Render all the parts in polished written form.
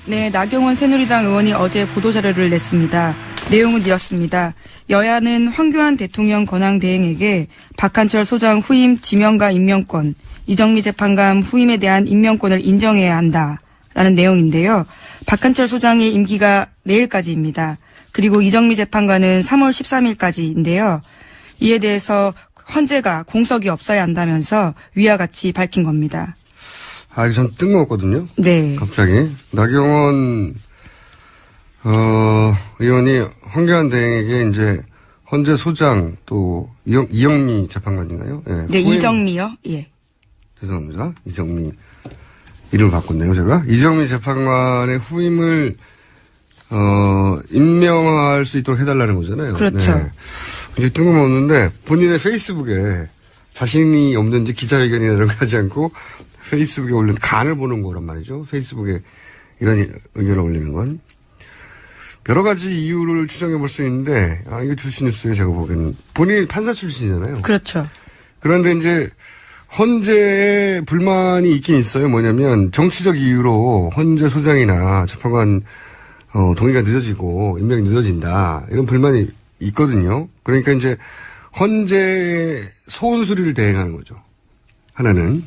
네, 나경원 새누리당 의원이 어제 보도자료를 냈습니다. 내용은 이렇습니다. 여야는 황교안 대통령 권한대행에게 박한철 소장 후임 지명과 임명권, 이정미 재판관 후임에 대한 임명권을 인정해야 한다라는 내용인데요. 박한철 소장의 임기가 내일까지입니다. 그리고 이정미 재판관은 3월 13일까지인데요. 이에 대해서 헌재가 공석이 없어야 한다면서 위와 같이 밝힌 겁니다. 아, 이거 참 뜬금없거든요. 네. 갑자기. 나경원, 의원이 황교안 대행에게 이제 헌재 소장 또 이영미 재판관인가요? 예. 네, 이정미요. 예. 죄송합니다. 이정미. 이름을 바꿨네요, 제가. 이정미 재판관의 후임을, 임명할 수 있도록 해달라는 거잖아요. 그렇죠. 네. 굉장히 뜬금없는데 본인의 페이스북에 자신이 없는지 기자회견이나 이런 거 하지 않고 페이스북에 올린 간을 보는 거란 말이죠. 페이스북에 이런 의견을 올리는 건. 여러 가지 이유를 추정해 볼 수 있는데, 이거 주시뉴스에 제가 보기에는 본인이 판사 출신이잖아요. 그렇죠. 그런데 이제 헌재에 불만이 있긴 있어요. 뭐냐면 정치적 이유로 헌재 소장이나 재판관 동의가 늦어지고 임명이 늦어진다. 이런 불만이 있거든요. 그러니까 이제 헌재 소원수리를 대행하는 거죠. 하나는.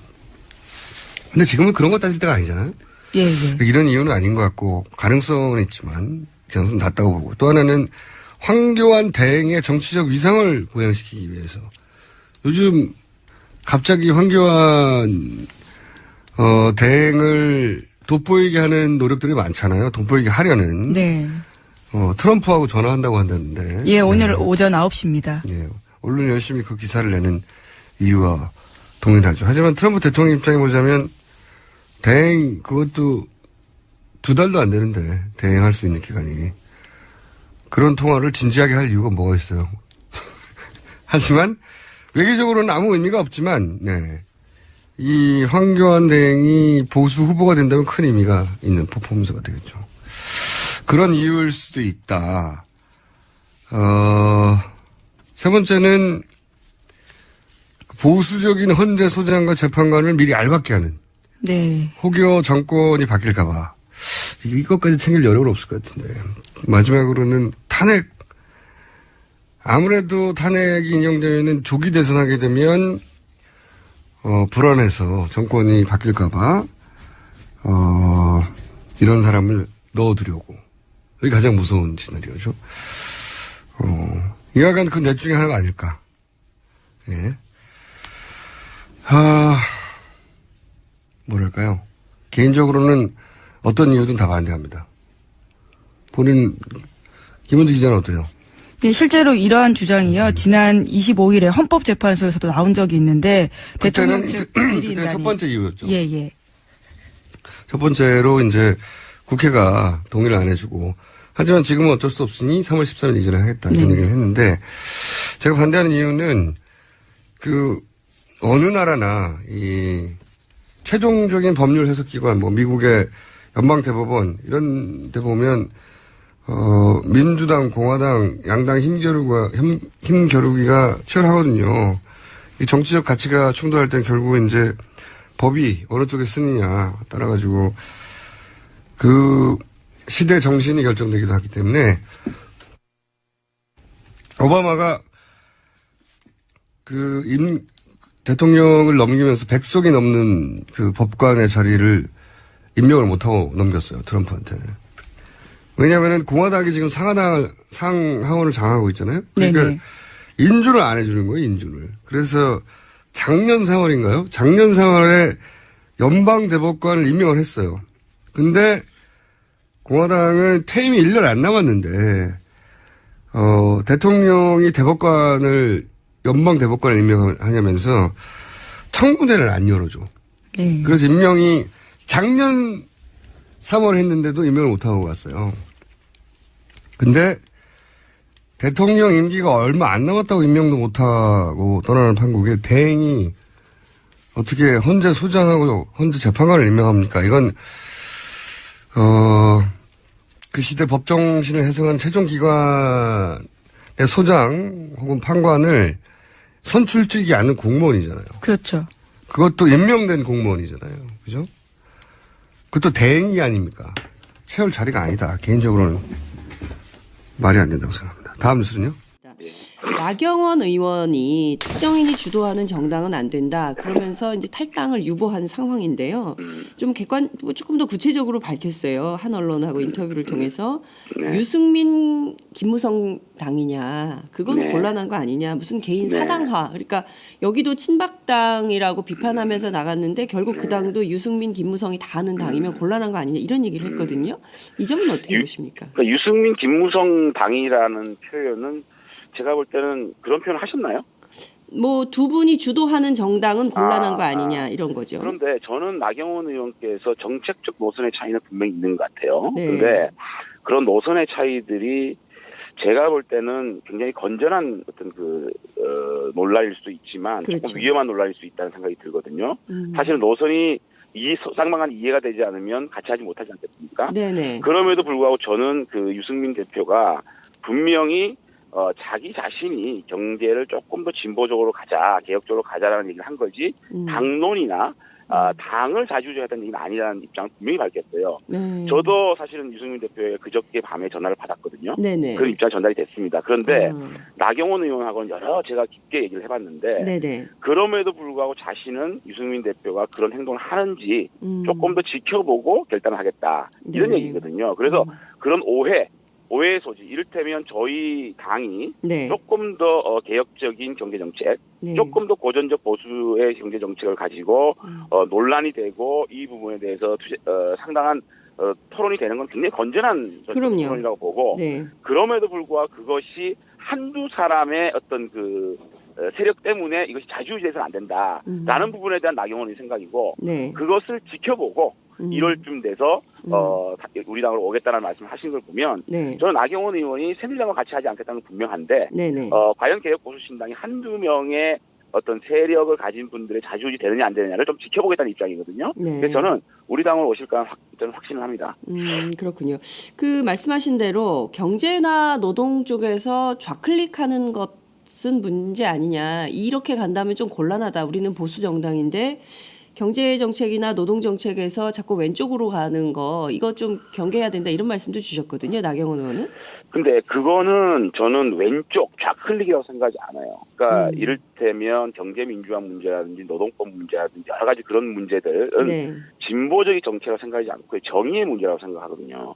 근데 지금은 그런 거 따질 때가 아니잖아요. 예, 예. 이런 이유는 아닌 것 같고 가능성은 있지만 가능성은 낮다고 보고, 또 하나는 황교안 대행의 정치적 위상을 보양시키기 위해서 요즘 갑자기 황교안 대행을 돋보이게 하는 노력들이 많잖아요. 돋보이게 하려는. 네. 트럼프하고 전화한다고 한다는데. 예, 오늘 네. 오전 9시입니다. 예. 언론이 열심히 그 기사를 내는 이유와 동일하죠. 하지만 트럼프 대통령 입장에 보자면 대행 그것도 2달도 안 되는데 대행할 수 있는 기간이. 그런 통화를 진지하게 할 이유가 뭐가 있어요. 하지만 외교적으로는 아무 의미가 없지만, 네. 이 황교안 대행이 보수 후보가 된다면 큰 의미가 있는 퍼포먼스가 되겠죠. 그런 이유일 수도 있다. 세 번째는 보수적인 헌재 소장과 재판관을 미리 알박게 하는. 네. 혹여 정권이 바뀔까봐. 이것까지 챙길 여력은 없을 것 같은데. 마지막으로는 탄핵. 아무래도 탄핵이 인용되면 조기 대선하게 되면 불안해서 정권이 바뀔까봐 이런 사람을 넣어두려고. 여기 가장 무서운 시나리오죠. 이와간 그 넷 중에 하나가 아닐까. 예. 뭐랄까요. 개인적으로는 어떤 이유든 다 반대합니다. 본인, 김은지 기자는 어때요? 네, 실제로 이러한 주장이요. 지난 25일에 헌법재판소에서도 나온 적이 있는데 대통령 측 그때는 첫 번째 이유였죠. 예, 예. 첫 번째로 이제 국회가 동의를 안 해주고, 하지만 지금은 어쩔 수 없으니 3월 13일 이전에 하겠다 이런 얘기를 했는데, 제가 반대하는 이유는 어느 나라나 이 최종적인 법률 해석기관, 뭐 미국의 연방대법원 이런 데 보면 민주당, 공화당, 양당 힘겨루기가 치열하거든요. 이 정치적 가치가 충돌할 때는 결국 이제 법이 어느 쪽에 쓰느냐 따라가지고 그 시대 정신이 결정되기도 하기 때문에 오바마가 대통령을 넘기면서 100석이 넘는 그 법관의 자리를 임명을 못하고 넘겼어요. 트럼프한테. 왜냐하면 공화당이 지금 상하원을 장악하고 있잖아요. 그러니까 네네. 인준을 안 해주는 거예요. 인준을. 그래서 작년 4월인가요? 작년 4월에 연방대법관을 임명을 했어요. 근데 공화당은 퇴임이 1년 안 남았는데 대통령이 연방대법관을 임명하냐면서 청문회를 안 열어줘. 네. 그래서 임명이 작년 3월 했는데도 임명을 못하고 갔어요. 근데 대통령 임기가 얼마 안 남았다고 임명도 못하고 떠나는 판국에 대행이 어떻게 헌재 소장하고 헌재 재판관을 임명합니까? 이건 그 시대 법정신을 해석한 최종기관의 소장 혹은 판관을 선출직이 않은 공무원이잖아요. 그렇죠. 그것도 임명된 공무원이잖아요. 그죠? 그것도 대행이 아닙니까? 채울 자리가 아니다. 개인적으로는 말이 안 된다고 생각합니다. 다음 뉴스는요? 나경원 의원이 특정인이 주도하는 정당은 안 된다. 그러면서 이제 탈당을 유보한 상황인데요. 좀 조금 더 구체적으로 밝혔어요. 한 언론하고 인터뷰를 통해서 네. 유승민, 김무성 당이냐. 그건 네. 곤란한 거 아니냐. 무슨 개인 네. 사당화. 그러니까 여기도 친박당이라고 비판하면서 나갔는데 결국 그 당도 유승민, 김무성이 다 하는 당이면 곤란한 거 아니냐. 이런 얘기를 했거든요. 이 점은 어떻게 보십니까? 그러니까 유승민, 김무성 당이라는 표현은 제가 볼 때는 그런 표현 하셨나요? 뭐 두 분이 주도하는 정당은 곤란한 거 아니냐 이런 거죠. 그런데 저는 나경원 의원께서 정책적 노선의 차이는 분명히 있는 것 같아요. 네. 그런데 그런 노선의 차이들이 제가 볼 때는 굉장히 건전한 어떤 논란일 수도 있지만 그렇죠. 조금 위험한 논란일 수 있다는 생각이 들거든요. 사실은 노선이 쌍방간 이해가 되지 않으면 같이 하지 못하지 않겠습니까? 네네. 그럼에도 불구하고 저는 그 유승민 대표가 분명히 자기 자신이 경제를 조금 더 진보적으로 가자, 개혁적으로 가자라는 얘기를 한 거지, 당론이나 당을 좌지우지하다는 얘기는 아니라는 입장을 분명히 밝혔어요. 네. 저도 사실은 유승민 대표의 그저께 밤에 전화를 받았거든요. 네네. 그런 입장이 전달이 됐습니다. 그런데 나경원 의원하고는 여러 제가 깊게 얘기를 해봤는데 네네. 그럼에도 불구하고 자신은 유승민 대표가 그런 행동을 하는지 조금 더 지켜보고 결단을 하겠다. 이런 네. 얘기거든요. 그래서 그런 오해의 소지. 이를테면 저희 당이 네. 조금 더 개혁적인 경제정책, 네. 조금 더 고전적 보수의 경제정책을 가지고 논란이 되고 이 부분에 대해서 상당한 토론이 되는 건 굉장히 건전한 그럼요. 토론이라고 보고 네. 그럼에도 불구하고 그것이 한두 사람의 어떤 세력 때문에 이것이 좌지우지돼서는 안 된다라는 부분에 대한 나경원의 생각이고 네. 그것을 지켜보고 1월쯤 돼서 우리 당으로 오겠다는 말씀을 하신 걸 보면 네. 저는 나경원 의원이 새누리당과 같이 하지 않겠다는 건 분명한데 네네. 과연 개혁보수신당이 한두 명의 어떤 세력을 가진 분들의 좌지우지 되느냐 안 되느냐를 좀 지켜보겠다는 입장이거든요. 네. 그래서 저는 우리 당으로 오실 거는 저는 확신을 합니다. 그렇군요. 그 말씀하신 대로 경제나 노동 쪽에서 좌클릭하는 것은 문제 아니냐. 이렇게 간다면 좀 곤란하다. 우리는 보수 정당인데 경제 정책이나 노동 정책에서 자꾸 왼쪽으로 가는 거 이거 좀 경계해야 된다. 이런 말씀도 주셨거든요. 나경원 의원은. 근데 그거는 저는 왼쪽 좌클릭이라고 생각하지 않아요. 그러니까 이를테면 경제민주화 문제라든지 노동법 문제라든지 여러 가지 그런 문제들은 네. 진보적인 정책이라고 생각하지 않고 정의의 문제라고 생각하거든요.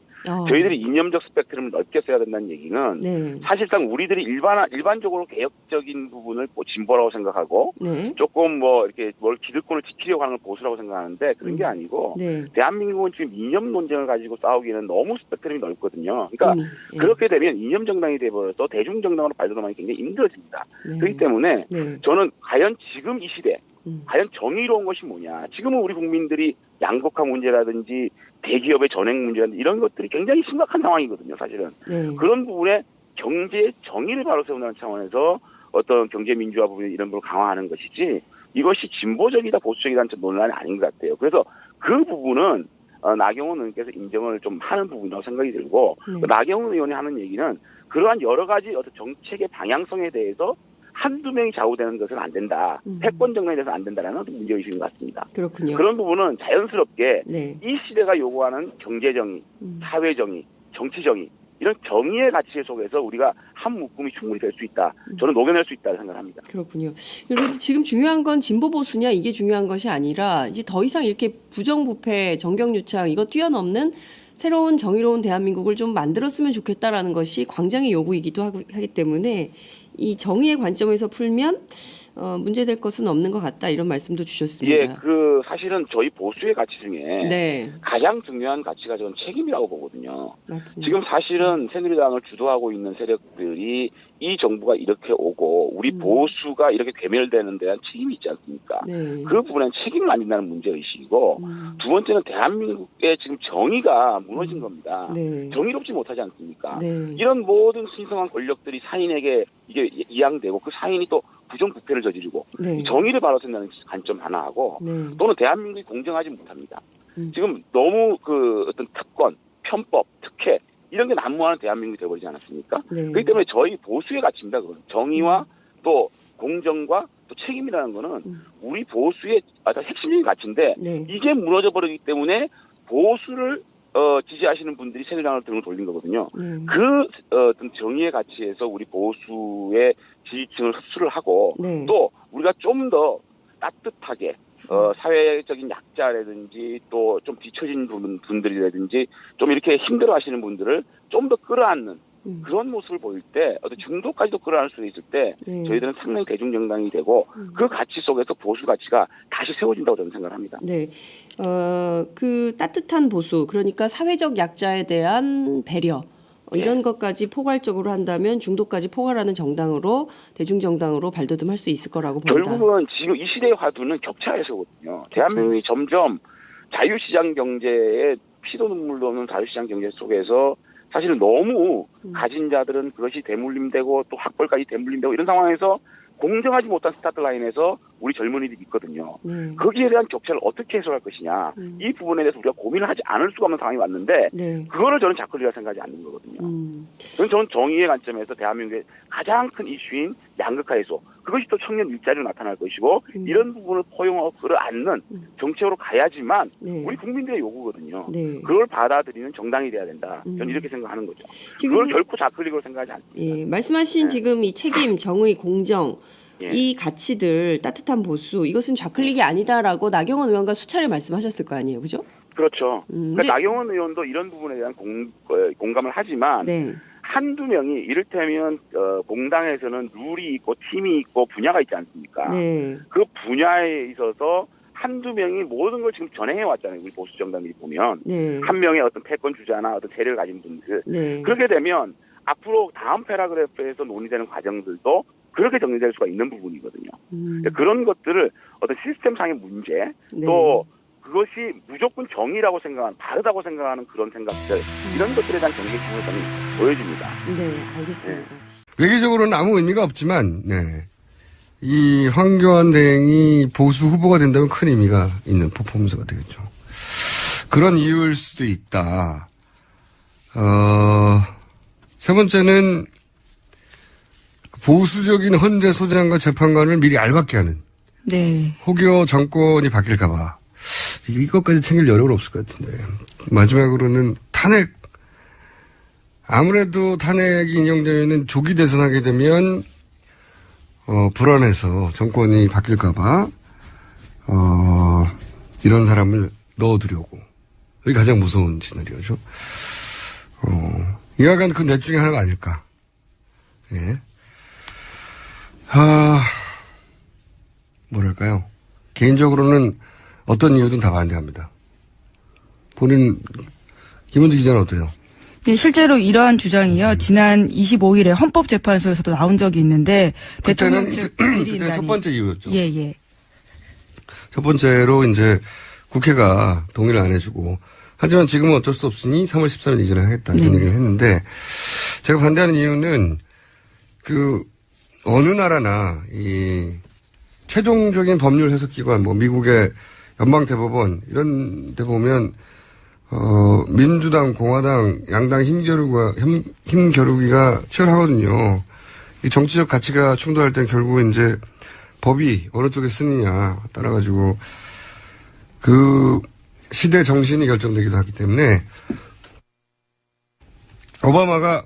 저희들이 이념적 스펙트럼을 넓게 써야 된다는 얘기는 네. 사실상 우리들이 일반적으로 개혁적인 부분을 진보라고 생각하고 네. 조금 이렇게 기득권을 지키려고 하는 걸 보수라고 생각하는데 그런 게 아니고 네. 대한민국은 지금 이념 논쟁을 가지고 싸우기에는 너무 스펙트럼이 넓거든요. 그러니까 네. 그렇게 되면 이념 정당이 돼버려서 대중 정당으로 발돋움하기 굉장히 힘들어집니다. 네. 그렇기 때문에 네. 저는 과연 지금 이 시대 과연 정의로운 것이 뭐냐. 지금은 우리 국민들이 양극화 문제라든지 대기업의 전횡 문제라든지 이런 것들이 굉장히 심각한 상황이거든요. 사실은. 네. 그런 부분에 경제의 정의를 바로 세운다는 차원에서 어떤 경제민주화 부분 이런 부분을 강화하는 것이지 이것이 진보적이다 보수적이다는 논란이 아닌 것 같아요. 그래서 그 부분은 나경원 의원께서 인정을 좀 하는 부분이라고 생각이 들고 나경원 의원이 하는 얘기는 그러한 여러 가지 어떤 정책의 방향성에 대해서 한두 명이 좌우되는 것은 안 된다. 패권 정당에 대해서는 안 된다라는 문제의식인 것 같습니다. 그렇군요. 그런 부분은 자연스럽게 네. 이 시대가 요구하는 경제정의, 사회정의, 정치정의 이런 정의의 가치 속에서 우리가 한 묶음이 충분히 될 수 있다. 저는 녹여낼 수 있다고 생각합니다. 그렇군요. 그런데 지금 중요한 건 진보 보수냐 이게 중요한 것이 아니라 이제 더 이상 이렇게 부정부패, 정경유착 이거 뛰어넘는 새로운 정의로운 대한민국을 좀 만들었으면 좋겠다라는 것이 광장의 요구이기도 하기 때문에 이 정의의 관점에서 풀면 문제될 것은 없는 것 같다 이런 말씀도 주셨습니다. 예, 사실은 저희 보수의 가치 중에 네. 가장 중요한 가치가 저는 책임이라고 보거든요. 맞습니다. 지금 사실은 새누리당을 주도하고 있는 세력들이 이 정부가 이렇게 오고 우리 보수가 이렇게 괴멸되는 데한 책임이 있지 않습니까? 네. 그 부분엔 책임을 안 진다는 문제의식이고 두 번째는 대한민국의 지금 정의가 무너진 겁니다. 네. 정의롭지 못하지 않습니까? 네. 이런 모든 신성한 권력들이 사인에게 이게 이양되고 그 사인이 또 부정부패를 저지르고 네. 정의를 바로 쓴다는 관점 하나하고 네. 또는 대한민국이 공정하지 못합니다. 지금 너무 어떤 특권, 편법, 특혜 이런 게 난무하는 대한민국이 되어버리지 않았습니까? 네. 그렇기 때문에 저희 보수의 가치입니다. 그건 정의와 또 공정과 또 책임이라는 거는 우리 보수의 핵심적인 가치인데 네. 이게 무너져 버리기 때문에 보수를 지지하시는 분들이 새누리당으로 등을 돌린 거거든요. 어떤 정의의 가치에서 우리 보수의 지지층을 흡수를 하고 네. 또 우리가 좀 더 따뜻하게 사회적인 약자라든지 또 좀 뒤처진 분들이라든지 좀 이렇게 힘들어하시는 분들을 좀 더 끌어안는 그런 모습을 보일 때 어떤 중도까지도 끌어안을 수 있을 때 네. 저희들은 상당히 대중정당이 되고 그 가치 속에서 보수 가치가 다시 세워진다고 저는 생각을 합니다. 네. 그 따뜻한 보수, 그러니까 사회적 약자에 대한 배려, 이런 것까지 포괄적으로 한다면 중도까지 포괄하는 정당으로, 대중정당으로 발돋움할 수 있을 거라고 봅니다. 결국은 지금 이 시대의 화두는 격차에서거든요. 대한민국이 점점 자유시장 경제에 피도 눈물도 없는 자유시장 경제 속에서 사실은 너무 가진 자들은 그것이 대물림되고 또 학벌까지 대물림되고 이런 상황에서 공정하지 못한 스타트 라인에서 우리 젊은이들이 있거든요. 네. 거기에 대한 격차를 어떻게 해소할 것이냐. 이 부분에 대해서 우리가 고민을 하지 않을 수가 없는 상황이 왔는데 네. 그거를 저는 자클리라 생각하지 않는 거거든요. 저는 정의의 관점에서 대한민국의 가장 큰 이슈인 양극화 해소. 그것이 또 청년 일자리로 나타날 것이고 이런 부분을 포용하고 끌어안는 정책으로 가야지만 네. 우리 국민들의 요구거든요. 네. 그걸 받아들이는 정당이 돼야 된다. 저는 이렇게 생각하는 거죠. 지금 그걸 결코 자클릭으로 생각하지 않습니다. 예, 말씀하신 지금 이 책임, 정의, 공정, 예. 이 가치들, 따뜻한 보수, 이것은 좌클릭이 아니다라고 나경원 의원과 수차례 말씀하셨을 거 아니에요, 그죠? 그렇죠. 그러니까 네. 나경원 의원도 이런 부분에 대한 공감을 하지만 네. 한두 명이 이를테면 공당에서는 룰이 있고 팀이 있고 분야가 있지 않습니까? 네. 그 분야에 있어서 한두 명이 모든 걸 지금 전행해 왔잖아요. 우리 보수 정당들이 보면 네. 한 명의 어떤 패권 주자나 어떤 세력을 가진 분들 네. 그렇게 되면 앞으로 다음 패러그래프에서 논의되는 과정들도 그렇게 정리될 수가 있는 부분이거든요. 그런 것들을 어떤 시스템상의 문제 네. 또 그것이 무조건 정의라고 생각하는 바르다고 생각하는 그런 생각들 이런 것들에 대한 경계심을 저는 보여줍니다. 네, 알겠습니다. 외교적으로는 아무 의미가 없지만 네. 이 황교안 대행이 보수 후보가 된다면 큰 의미가 있는 퍼포먼스가 되겠죠. 그런 이유일 수도 있다. 세 번째는 보수적인 헌재 소장과 재판관을 미리 알박게 하는 네. 혹여 정권이 바뀔까봐 이것까지 챙길 여력은 없을 것 같은데 마지막으로는 탄핵 아무래도 탄핵이 인용되면 조기 대선하게 되면 불안해서 정권이 바뀔까봐 이런 사람을 넣어두려고 이게 가장 무서운 시나리오죠. 이와간 그 넷 중에 하나가 아닐까. 예. 뭐랄까요. 개인적으로는 어떤 이유든 다 반대합니다. 본인, 김은지 기자는 어때요? 네, 실제로 이러한 주장이요. 지난 25일에 헌법재판소에서도 나온 적이 있는데 대통령 측 그때는 첫 번째 이유였죠. 예, 예. 첫 번째로 이제 국회가 동의를 안 해주고 하지만 지금은 어쩔 수 없으니 3월 13일 이전에 하겠다 이런 얘기를 했는데 제가 반대하는 이유는 어느 나라나 이 최종적인 법률 해석기관 뭐 미국의 연방대법원 이런 데 보면 민주당, 공화당, 양당 힘겨루기가 치열하거든요. 이 정치적 가치가 충돌할 때는 결국 이제 법이 어느 쪽에 쓰느냐 따라가지고 그 시대 정신이 결정되기도 하기 때문에 오바마가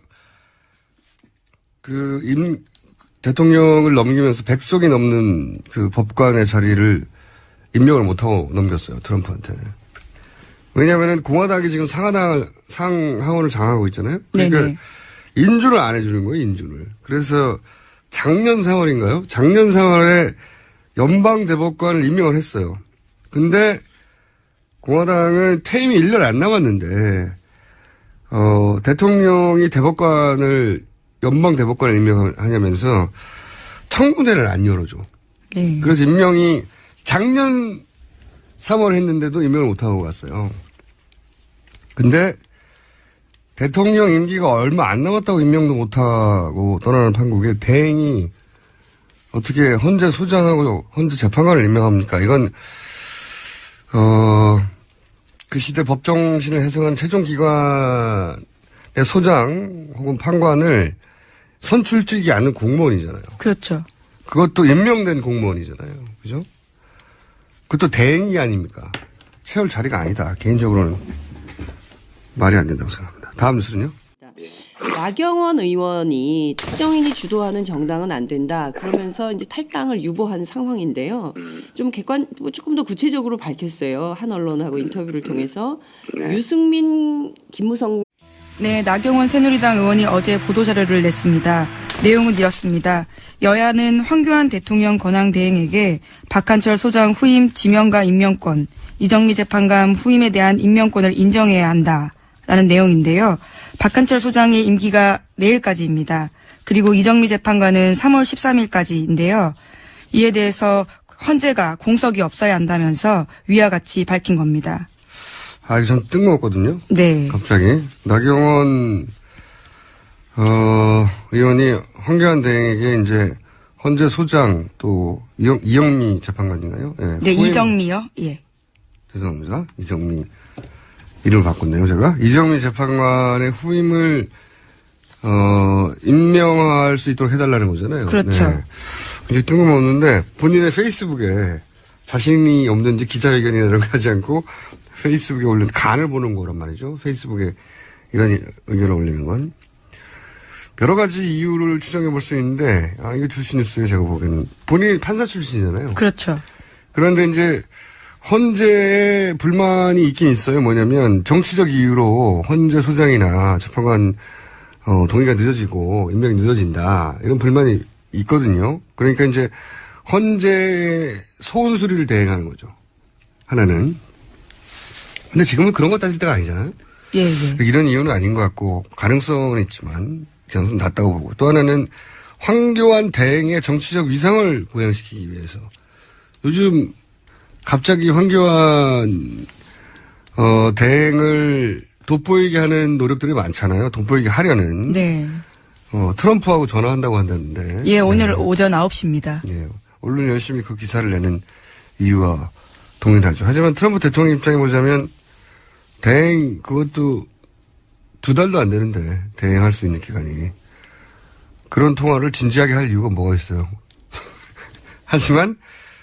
대통령을 넘기면서 100석이 넘는 그 법관의 자리를 임명을 못하고 넘겼어요. 트럼프한테. 왜냐하면 공화당이 지금 상하원을 장악하고 있잖아요. 그러니까 네네. 인준을 안 해주는 거예요. 인준을. 그래서 작년 4월인가요? 작년 4월에 연방대법관을 임명을 했어요. 근데 공화당은 퇴임이 1년 안 남았는데 대통령이 연방대법관을 임명하냐면서 청문회를 안 열어줘. 네. 그래서 임명이 작년 3월 했는데도 임명을 못하고 갔어요. 근데 대통령 임기가 얼마 안 남았다고 임명도 못하고 떠나는 판국에 대행이 어떻게 헌재 소장하고 헌재 재판관을 임명합니까? 이건 그 시대 법정신을 해석하는 최종기관의 소장 혹은 판관을 선출직이 않은 공무원이잖아요. 그렇죠. 그것도 임명된 공무원이잖아요. 그죠? 그것도 대행이 아닙니까? 채울 자리가 아니다. 개인적으로는 말이 안 된다고 생각합니다. 다음 뉴스는요? 나경원 의원이 특정인이 주도하는 정당은 안 된다. 그러면서 이제 탈당을 유보한 상황인데요. 좀 조금 더 구체적으로 밝혔어요. 한 언론하고 인터뷰를 통해서. 유승민, 김무성. 네, 나경원 새누리당 의원이 어제 보도자료를 냈습니다. 내용은 이렇습니다. 여야는 황교안 대통령 권한 대행에게 박한철 소장 후임 지명과 임명권, 이정미 재판관 후임에 대한 임명권을 인정해야 한다라는 내용인데요. 박한철 소장의 임기가 내일까지입니다. 그리고 이정미 재판관은 3월 13일까지인데요. 이에 대해서 헌재가 공석이 없어야 한다면서 위와 같이 밝힌 겁니다. 아, 이거 참 뜬금없거든요. 네. 갑자기. 나경원, 의원이 황교안 대행에게 이제 헌재 소장 또 이영미 재판관인가요? 예. 네, 이정미요? 예. 죄송합니다. 이정미. 이름을 바꿨네요, 제가. 이정미 재판관의 후임을, 임명할 수 있도록 해달라는 거잖아요. 그렇죠. 네. 굉장히 뜬금없는데 본인의 페이스북에 자신이 없는지 기자회견이나 이런 거 하지 않고 페이스북에 올린 간을 보는 거란 말이죠. 페이스북에 이런 의견을 올리는 건. 여러 가지 이유를 추정해 볼 수 있는데, 이거 주시 뉴스에 제가 보기에는 본인이 판사 출신이잖아요. 그렇죠. 그런데 이제 헌재에 불만이 있긴 있어요. 뭐냐면 정치적 이유로 헌재 소장이나 재판관 동의가 늦어지고 임명이 늦어진다. 이런 불만이 있거든요. 그러니까 이제 헌재의 소원 수리를 대행하는 거죠. 하나는. 근데 지금은 그런 거 따질 때가 아니잖아요. 예, 예. 이런 이유는 아닌 것 같고 가능성은 있지만 가능성은 낮다고 보고 또 하나는 황교안 대행의 정치적 위상을 보양시키기 위해서 요즘 갑자기 황교안 대행을 돋보이게 하는 노력들이 많잖아요. 돋보이게 하려는. 네. 트럼프하고 전화한다고 한다는데. 예, 오늘 네. 오전 9시입니다. 예. 언론이 열심히 그 기사를 내는 이유와 동일하죠. 하지만 트럼프 대통령 입장에 보자면 대행 그것도 2달도 안 되는데 대행할 수 있는 기간이. 그런 통화를 진지하게 할 이유가 뭐가 있어요. 하지만